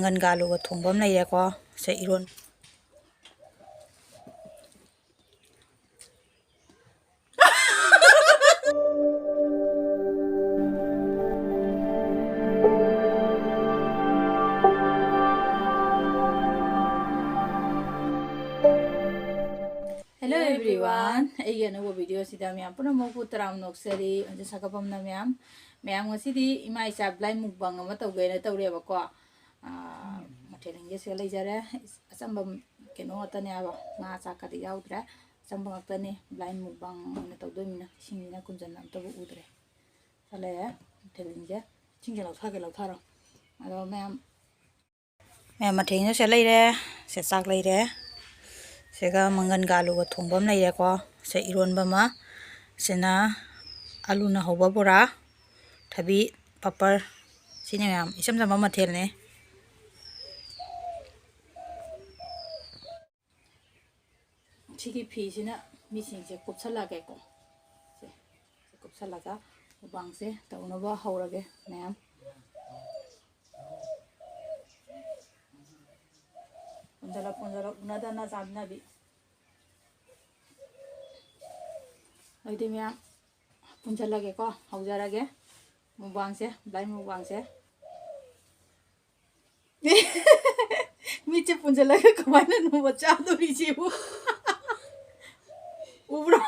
ꯃꯪꯒꯟꯒ ꯑꯂꯨꯒ ꯊꯣꯡꯕ ꯑꯃ ꯂꯩꯔꯦꯀꯣ ꯁꯦ ꯏꯔꯣꯟ Hello everyone, I am new video sida myam puna moku taram noksari anje sakapam na myam ngasidi ima isa blai mukbang ama tawge na tawre ba ko mathelenge se leijare asamba keno atane aba nga chakati yaudra asamba ngakane blai mukbang na tawdomina singina kunjan am tabu udre sale mathelenge chingja lautharo ado myam mathelenge se leire se chak leire Sega mangan galu ga thongba am leire ko se ironba ma sena alu na hoba bora thabi papar sine yam isam jama mathel ne chigi phi sina mising se kopsala ge ko se kopsala ga ubang se tawna ba haurage mayam punjala unada na sabna bi Aidi myam punjala ge ko haujara ge mubang se blai mubang se miche punjala ge kamana no bacha do ri ji bu ubro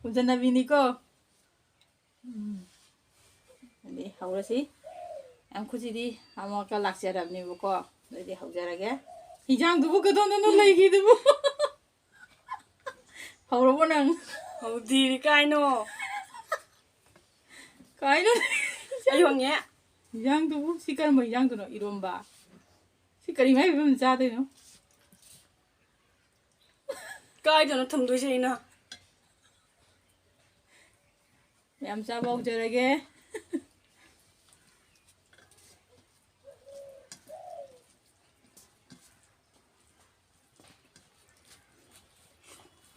punjana bini ko ani haurasi am khujidi amaka lakjarabni bu ko dei haujara ge hijang du bu gadon no leigi du bu Haurabo nang Haudi kaino ayongnya yang tu sikar mai yang tu no iromba sikari mai bim ja de no kai dono thamdu seina yam cha bau jarage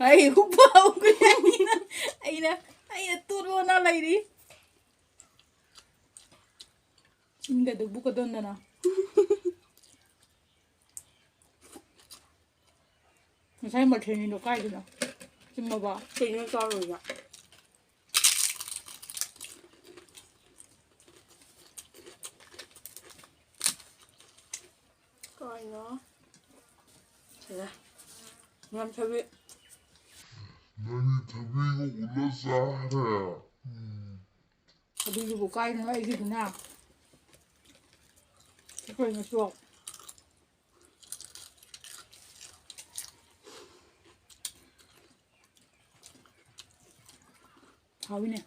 Ai upau ku aina turbo na lairi Inga de buka donna na Sai ma theni no kai dina Chimma ba seina karu ya kaino sera ngam sabi Nani tabigo ulazare. Abi bu kai na ai dina Ko ni so Hawine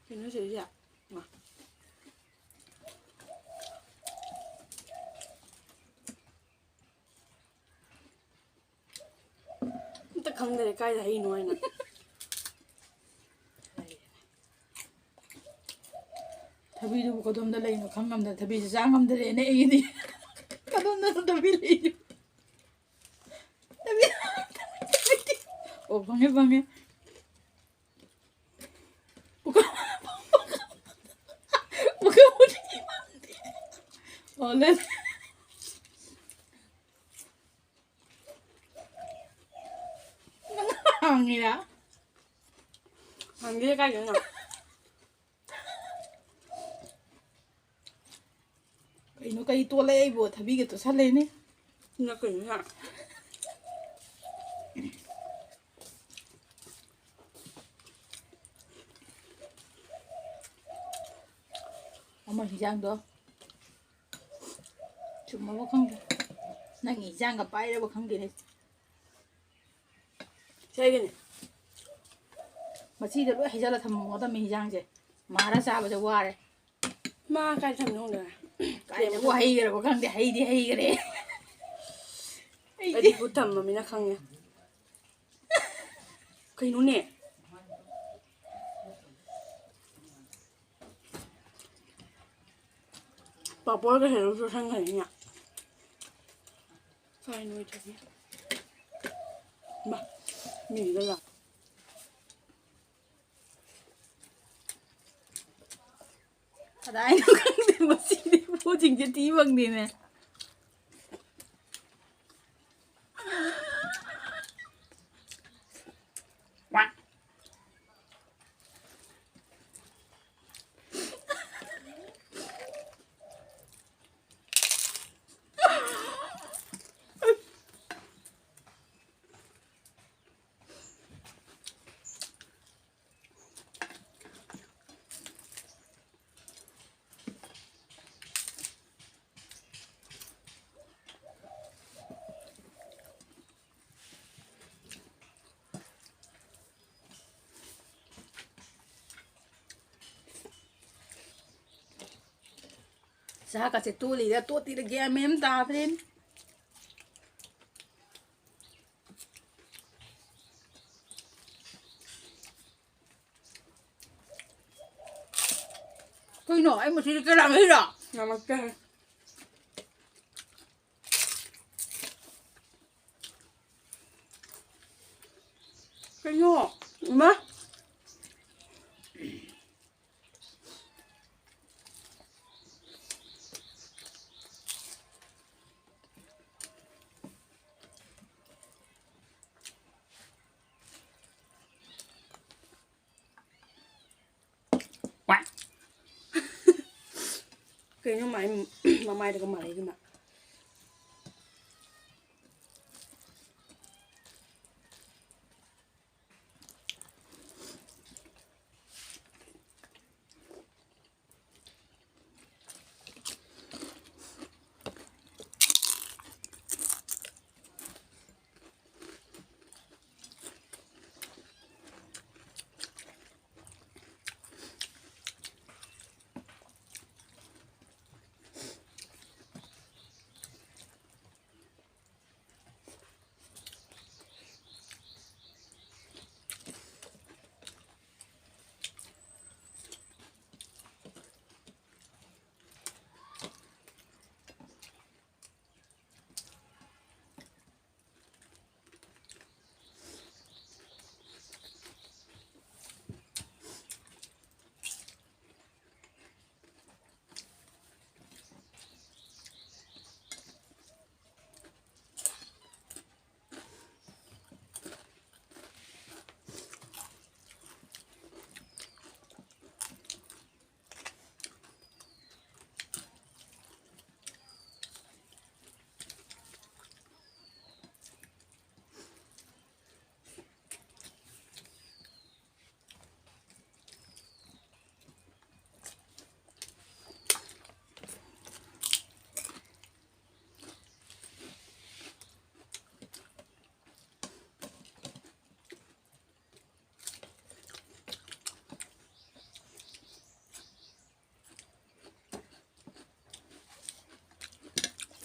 Ini sih ya nah Kita khangdare kai da hi noi na Thabi du ko dom da lei no khangam da thabi ja ngam da ne ai ni kadon na thabi lei Thabi O bange Buka Oleh Ngira Hangi kai na Ino kai to lei bo thabi ge to sa lei ni na kai na Ama hijang do Chuma ba khang Nang hijang ga pai ra ba khang de ni sai gani Masi da loi hijala tham mo da mi hijang je mara sa ba ja ware ma kai tham no da kai da wa hai ga ba khang de hai ga re ai bu tham ma mina khang ya kai no ne Papua cái này nó sang này nhỉ ꯀꯥꯏꯅꯣ ꯊꯕꯤ ꯃꯥ ꯃꯤꯒ ꯂꯥꯛ ꯀꯗꯥꯏꯅꯣ ꯈꯪꯗꯦ ꯃꯁꯤꯗꯤ ꯄꯣꯠꯁꯤꯡꯁꯦ ꯊꯤ ꯐꯪꯗꯦꯅꯦ ꯆꯥꯛꯀꯁꯦ ꯇꯣꯜꯂꯤꯔ ꯇꯣꯠꯇꯤꯔ ꯒ꯭ꯌꯥꯟ ꯃꯦꯟ ꯇꯥꯗ꯭ꯔꯦꯅꯦ ꯀꯩꯅꯣ ꯑꯩ ꯃꯁꯤꯗꯤ ꯀꯔꯥꯡꯈꯩꯔꯣ ꯅꯃꯛꯇꯦ ꯀꯩꯅꯣ 이마 그냥 많이 마마이가 말이구나.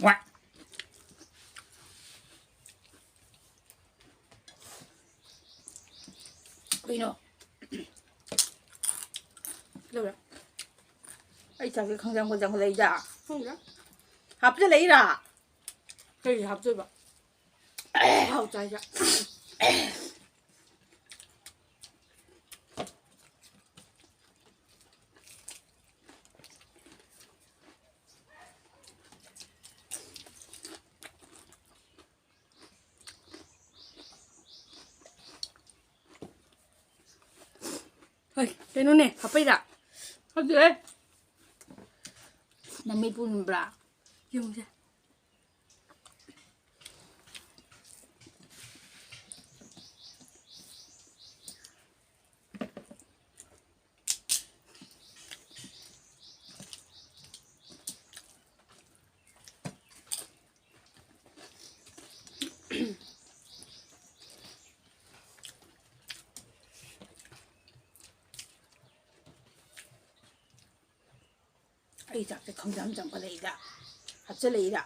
와. 그이노. 그래. 아이 자기 강장고장 레이자. 그래? 합주 레이라. 그래 합쳐봐. 아우 짜자. 헐, 내 눈에 바빠이다. 합주. 남미 분브라. 영자. 아이 자기 강장장 레이다. 합주 레이다.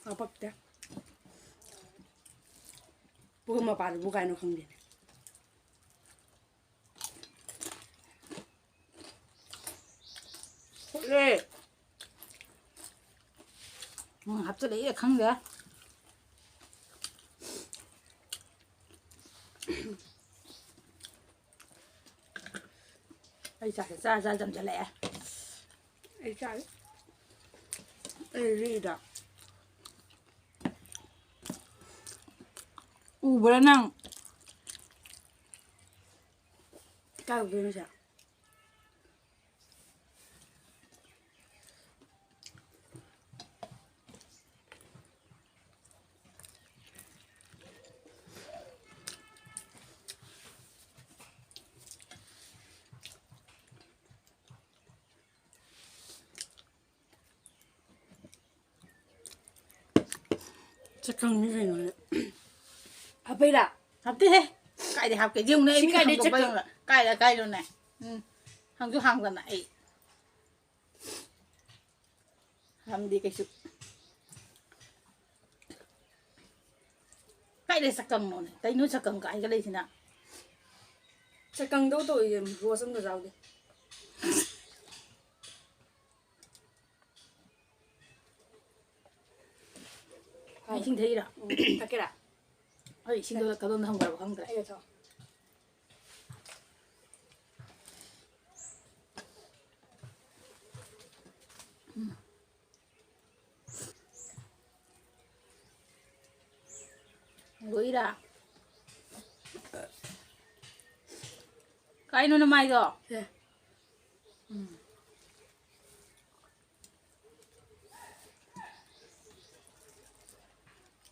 아박대. 뭐가 말을 뭐가 해놓은 건데. 그래. 합주 레이다 강자. ꯑꯩ ꯆꯥꯛꯁꯦ ꯆꯥ ꯖꯝꯖꯜꯂꯛꯑꯦ ꯑꯩ ꯆꯥꯏ ꯑꯩ ꯔꯤꯗ ꯎꯕ꯭ꯔꯥ ꯅꯪ ꯀꯥꯎꯗꯣꯏꯅꯣꯁꯦ ꯆꯀꯪꯅꯤ ꯀꯩꯅꯣꯅꯦ ꯍꯥꯞꯄꯩꯔꯥ ꯍꯥꯞꯇꯦꯍꯦ ꯀꯥꯏꯗꯩ ꯍꯥꯞꯀꯦ ꯌꯦꯡꯉꯨꯅꯦ ꯁꯤ ꯑꯩ ꯃꯤꯠ ꯀꯥꯏꯗꯩ ꯍꯥꯡꯗꯣꯛꯄ ꯆꯠꯀꯪ ꯌꯦꯡꯉꯨꯅꯦ ꯀꯥꯏꯗꯅꯣꯅꯦ ꯍꯪꯁꯨ ꯍꯥꯡꯗꯅ ꯑꯩ ꯍꯥꯝꯗꯤ ꯀꯩꯁꯨ ꯀꯥꯏꯗꯩ ꯆꯀꯪꯅꯣꯅꯦ ꯀꯩꯅꯣ ꯆꯀꯪ ꯀꯥꯏꯒ ꯂꯩꯁꯤꯅ ꯆꯀꯪꯗꯧ ꯇꯧꯏꯁꯦ ꯔꯣꯁ ꯑꯝꯇ ꯌꯥꯎꯗꯦ ꯏꯁꯤꯡ ꯊꯛꯏꯔꯥ ꯊꯛꯀꯦꯔꯥ ꯑꯩ ꯏꯁꯤꯡꯗꯣ ꯀꯗꯣꯝꯗ ꯊꯝꯈ꯭ꯔꯕ ꯈꯪꯗ꯭ꯔꯦ ꯑꯩꯒ ꯊꯛꯑꯣ ꯂꯣꯏꯔꯥ ꯀꯥꯏꯅꯣ ꯅꯃꯥꯏꯗꯣ ꯁꯦ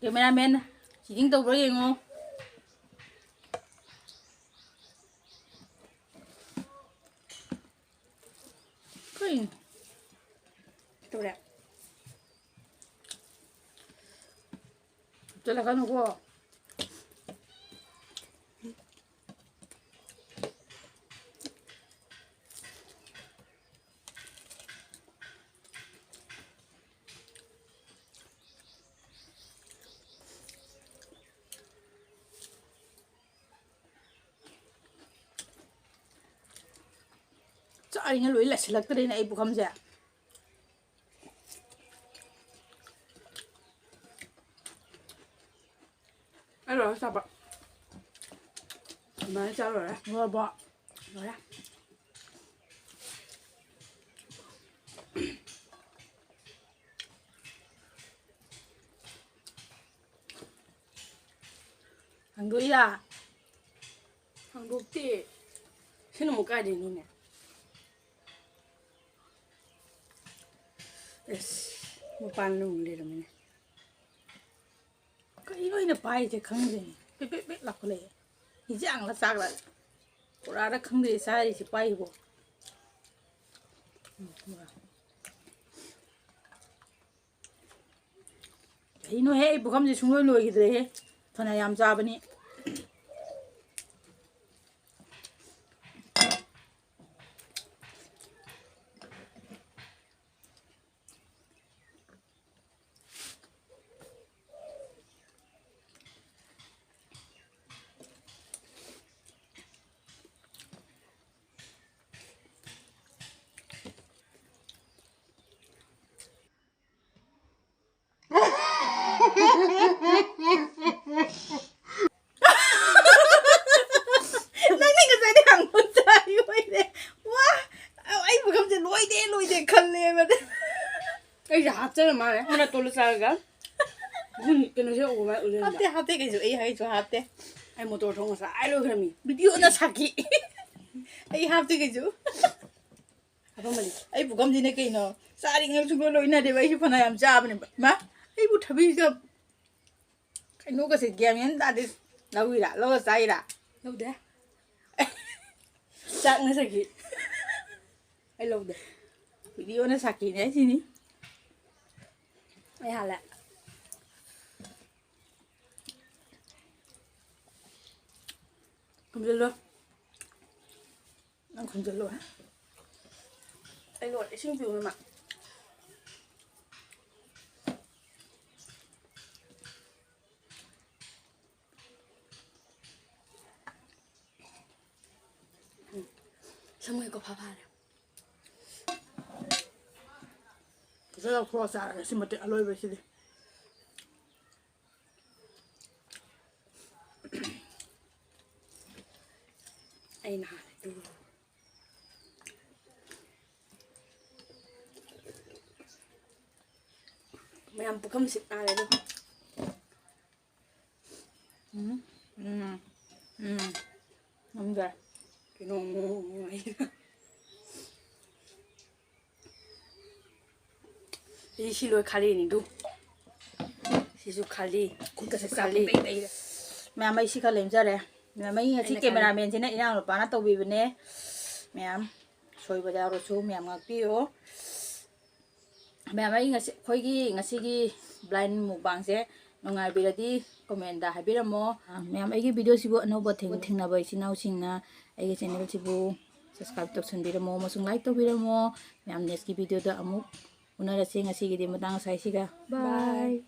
ꯀꯦꯃꯦꯔꯥꯃꯦꯟ ꯁꯤꯖꯤꯡ ꯇꯧꯕ꯭ꯔꯥ ꯌꯦꯡꯉꯣ ꯀꯩꯅꯣ ꯇꯧꯔꯦ ꯆꯠꯂꯛꯀꯅꯨꯀꯣ ꯆꯥꯔꯤꯉꯩ ꯂꯣꯏ ꯂꯩꯁꯤꯜꯂꯛꯇ꯭ꯔꯦꯅꯦ ꯑꯩ ꯄꯨꯈꯝꯁꯦ ꯑꯩ ꯂꯣꯏꯔ ꯆꯥꯕ ꯑꯗꯨꯃꯥꯏꯅ ꯆꯥ ꯂꯣꯏꯔꯦ ꯂꯣꯏꯔꯕꯣ ꯂꯣꯏꯔꯦ ꯍꯪꯗꯣꯛꯏꯔꯥ ꯍꯥꯡꯗꯣꯛꯇꯦ ꯁꯤꯅ ꯑꯃꯨꯛ ꯀꯥꯏꯗꯩꯅꯣꯅꯦ ꯑꯁ ꯃꯄꯥꯟꯗ ꯑꯃꯨꯛ ꯂꯩꯔꯝꯃꯤꯅꯦ ꯀꯩꯅꯣ ꯑꯩꯅ ꯄꯥꯏꯔꯤꯁꯦ ꯈꯪꯗ꯭ꯔꯦꯅꯦ ꯄꯦꯠ ꯄꯦꯠ ꯄꯦꯠ ꯂꯥꯎꯈꯠꯂꯛꯑꯦ ꯍꯤꯟꯖꯥꯡꯂ ꯆꯥꯛꯂ ꯄꯨꯔꯥꯔ ꯈꯪꯗ꯭ꯔꯦ ꯆꯥꯔꯤꯁꯦ ꯄꯥꯏꯕꯣ ꯀꯩꯅꯣꯍꯦ ꯑꯩ ꯄꯨꯈꯝꯁꯦ ꯁꯨꯡꯂꯣꯏ ꯂꯣꯏꯈꯤꯗ꯭ꯔꯦꯍꯦ ꯐꯅ ꯌꯥꯝ ꯆꯥꯕꯅꯤ ꯅꯪꯅꯤ ꯉꯁꯥꯏꯗꯤ ꯍꯪꯕ ꯆꯥꯔꯤ ꯑꯣꯏꯔꯦ ꯋꯥ ꯑꯩ ꯄꯨꯈꯝꯁꯦ ꯂꯣꯏꯗꯦ ꯈꯜꯂꯦꯕ ꯑꯩꯁꯦ ꯍꯥꯞꯆꯔ ꯃꯥꯜꯂꯦ ꯃꯅ ꯇꯣꯜꯂ ꯆꯥꯔꯒ ꯀꯩꯅꯣꯁꯦ ꯎꯕ ꯎꯔꯦꯟꯗ ꯍꯥꯞꯇꯦ ꯀꯩꯁꯨ ꯑꯩ ꯍꯩꯁꯨ ꯍꯥꯞꯇꯦ ꯑꯩ ꯃꯣꯇꯣꯔ ꯊꯣꯡ ꯉꯁꯥꯏ ꯂꯣꯏꯈ꯭ꯔꯃꯤ ꯚꯤꯗꯤꯑꯣꯅ ꯁꯥꯈꯤ ꯑꯩ ꯍꯥꯞꯇꯦ ꯀꯩꯁꯨ ꯍꯥꯞꯄꯝꯕꯅꯤ ꯑꯩ ꯄꯨꯈꯝꯁꯤꯅ ꯀꯩꯅꯣ ꯆꯥꯔꯤꯉꯩ ꯁꯨꯡꯂꯣꯏ ꯂꯣꯏꯅꯗꯦꯕ ꯑꯩꯁꯨ ꯐꯅ ꯌꯥꯝ ꯆꯥꯕꯅꯦꯕ ꯏꯃꯥ ꯑꯩꯕꯨ ꯊꯕꯤꯒ ꯀꯩꯅꯣꯒꯁꯦ ꯒ꯭ꯌꯥꯟ ꯃꯦꯟ ꯇꯥꯗꯦ ꯂꯧꯏꯔꯥ ꯂꯧꯔ ꯆꯥꯏꯔꯥ ꯂꯧꯗꯦ ꯆꯥꯛꯅ ꯁꯈꯤ ꯑꯩ ꯂꯧꯗꯦ ꯚꯤꯗꯤꯑꯣꯅ ꯁꯥꯈꯤꯅꯦ ꯁꯤꯅꯤ ꯑꯩ ꯍꯥꯜꯂꯦ ꯈꯨꯝꯖꯤꯜꯂꯣ ꯅꯪ ꯈꯨꯝꯖꯤꯜꯂꯣ ꯑꯩ ꯂꯣꯏꯔꯦ ꯏꯁꯤꯡ ꯄꯤꯎꯅꯃ ꯁꯃꯣꯏ ꯀꯣꯐꯥ ꯐꯥꯔꯦ ꯐꯖꯅ ꯂꯧꯊꯣꯛꯑ ꯆꯥꯔꯒ ꯁꯤ ꯃꯇꯤꯛ ꯑꯂꯣꯏꯕꯁꯤꯗꯤ ai nà tu mày làm bụng xịt ai đấy đâu Không rồi. cái nó ngu mày 이 실로 칼리니도 시수 칼리 Kasi 칼리 Mẹ mấy xí khăn lên ra đây. Mẹ mấy xí camera mình thế này nào là bán tàu bì bên này. Mẹ xoay vào rồi số mẹ ngạc tiêu. Mẹ mấy ngạc xí cái blind mukbang sẽ ngai bị đi comment đã hay biết là mo. Mẹ mấy cái video xí bộ nó bật thình là vậy xí nào xí na cái channel xí bộ subscribe tập sunbi là mo mà sung like tập video mo. Mẹ next cái video đó amuk. Una là xí ngạc xí cái điểm matang sai xí cả. Bye.